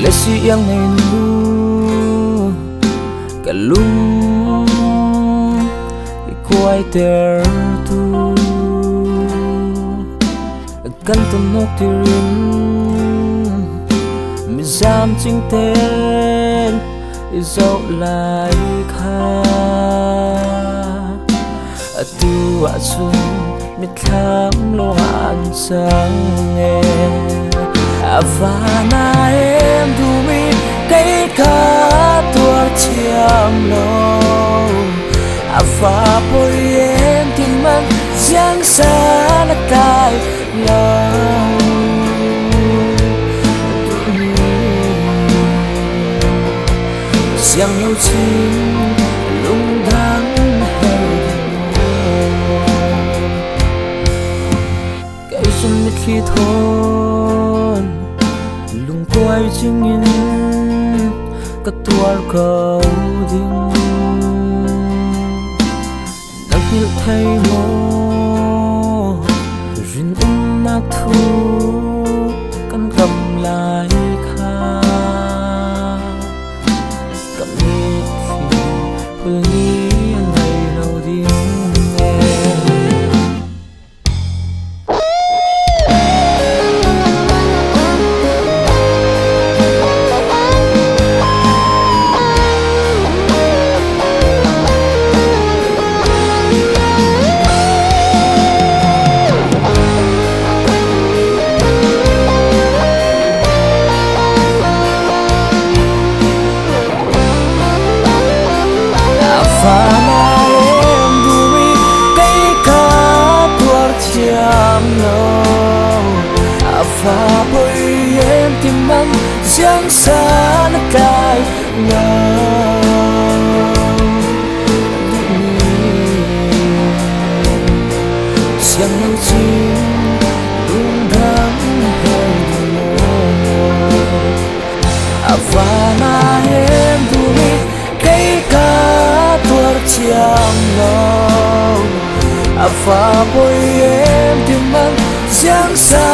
lệ si yang ngày nu cả lung quay ter tu căn tâm nóc tirin mi giam chính tên dẫu lại kha tu asu mi tham lo an sang nghe và na em du mi cây cá tua chiam lo và bồi em tin man giang xa na cài lo giang yêu chim lung đắng cây xuân nhất khi thôn lung quay chinh in các tuar cầu đinh nắng nhự thay mô rin nát thu căn cầm lại kha cầm nhị khi hương ý ngày đầu tiên và bồi em tìm mong giang xa nó cài giang yêu chim luôn đắng hẹn và na em du mi cây cá tuar chiam lo và bồi em tìm mong giang xa